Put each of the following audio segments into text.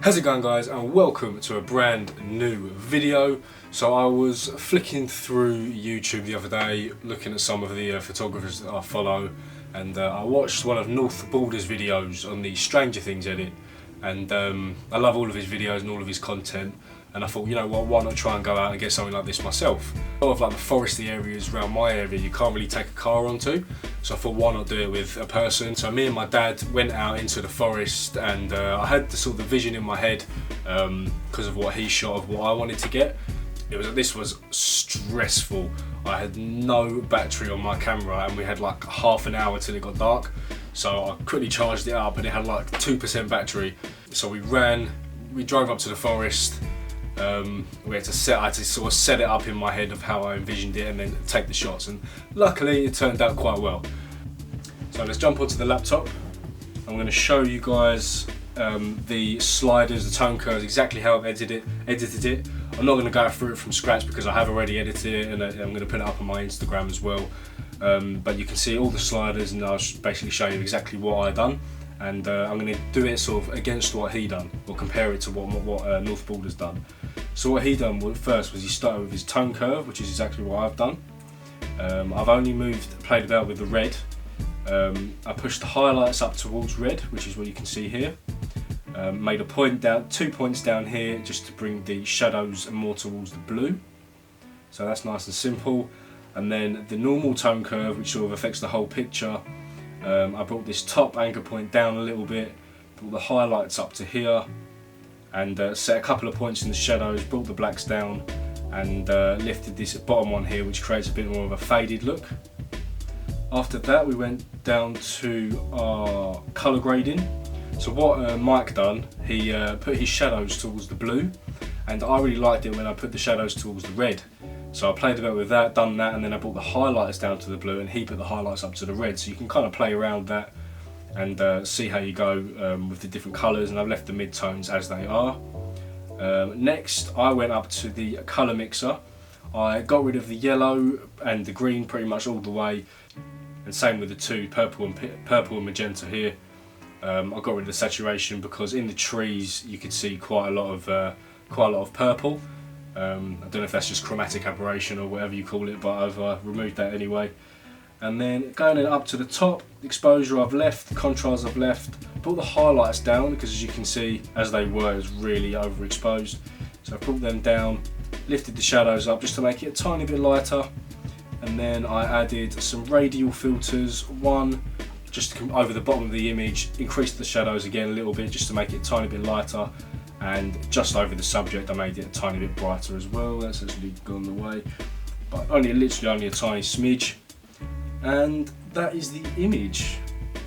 How's it going, guys, and welcome to a brand new video. So I was flicking through YouTube the other day looking at some of the photographers that I follow, and I watched one of North Boulder's videos on the Stranger Things edit, and I love all of his videos and all of his content, and I thought, you know what, why not try and go out and get something like this myself. A lot of like the foresty areas around my area you can't really take a car onto, so I thought why not do it with a person. So me and my dad went out into the forest, and I had the sort of the vision in my head because of what he shot of what I wanted to get. This was stressful. I had no battery on my camera and we had like half an hour till it got dark, so I quickly charged it up and it had like 2% battery. So we drove up to the forest. I had to sort of set it up in my head of how I envisioned it and then take the shots, and luckily it turned out quite well. So let's jump onto the laptop. I'm going to show you guys the sliders, the tone curves, exactly how I've edited it. I'm not going to go through it from scratch because I have already edited it, and I'm going to put it up on my Instagram as well. But you can see all the sliders, and I'll basically show you exactly what I've done. And I'm going to do it sort of against what he done, or compare it to what North Boulder's done. So what he done first was he started with his tone curve, which is exactly what I've done. I've only played about with the red. I pushed the highlights up towards red, which is what you can see here. Made a point down, 2 points down here, just to bring the shadows more towards the blue. So that's nice and simple. And then the normal tone curve, which sort of affects the whole picture. I brought this top anchor point down a little bit, brought the highlights up to here, and set a couple of points in the shadows, brought the blacks down, and lifted this bottom one here, which creates a bit more of a faded look. After that we went down to our colour grading. So what Mike done, he put his shadows towards the blue, and I really liked it when I put the shadows towards the red. So I played a bit with that, done that, and then I brought the highlights down to the blue and he put the highlights up to the red. So you can kind of play around that and see how you go with the different colours, and I've left the mid-tones as they are. Next I went up to the colour mixer. I got rid of the yellow and the green pretty much all the way, and same with the two, purple and magenta here. I got rid of the saturation because in the trees you could see quite a lot of purple. I don't know if that's just chromatic aberration or whatever you call it, but I've removed that anyway. And then going up to the top, exposure I've left, contrast I've left, brought the highlights down because as you can see, as they were, it was really overexposed. So I brought them down, lifted the shadows up just to make it a tiny bit lighter, and then I added some radial filters, one just to come over the bottom of the image, increased the shadows again a little bit just to make it a tiny bit lighter, and just over the subject I made it a tiny bit brighter as well. That's actually gone away, but literally only a tiny smidge, and that is the image.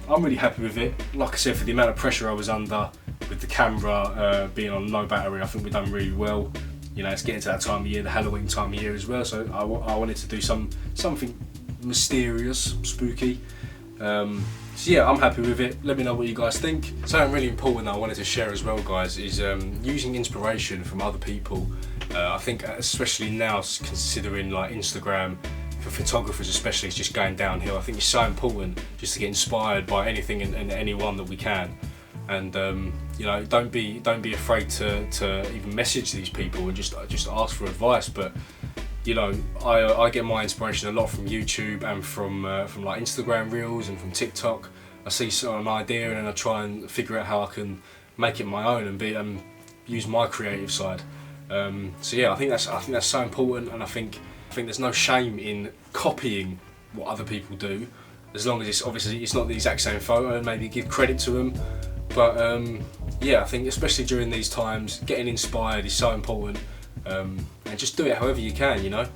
I'm really happy with it. Like I said, for the amount of pressure I was under with the camera being on low battery, I think we've done really well. You know, it's getting to that time of year, the Halloween time of year as well, so I wanted to do something mysterious, spooky. So yeah, I'm happy with it. Let me know what you guys think. Something really important that I wanted to share as well, guys, is using inspiration from other people. I think especially now, considering like Instagram, for photographers especially, it's just going downhill. I think it's so important just to get inspired by anything and anyone that we can. And you know, don't be afraid to even message these people and just ask for advice. But you know, I get my inspiration a lot from YouTube and from like Instagram Reels and from TikTok. I see an idea and then I try and figure out how I can make it my own and use my creative side. So yeah, I think that's so important, and I think there's no shame in copying what other people do, as long as it's not the exact same photo, and maybe give credit to them. But yeah, I think especially during these times, getting inspired is so important. And just do it however you can, you know,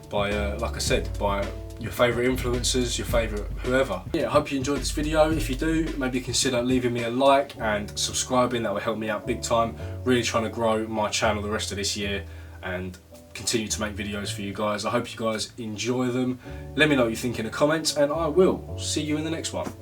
by like I said, by your favourite influencers, your favourite whoever. Yeah, I hope you enjoyed this video. If you do, maybe consider leaving me a like and subscribing. That will help me out big time. Really trying to grow my channel the rest of this year and continue to make videos for you guys. I hope you guys enjoy them. Let me know what you think in the comments, and I will see you in the next one.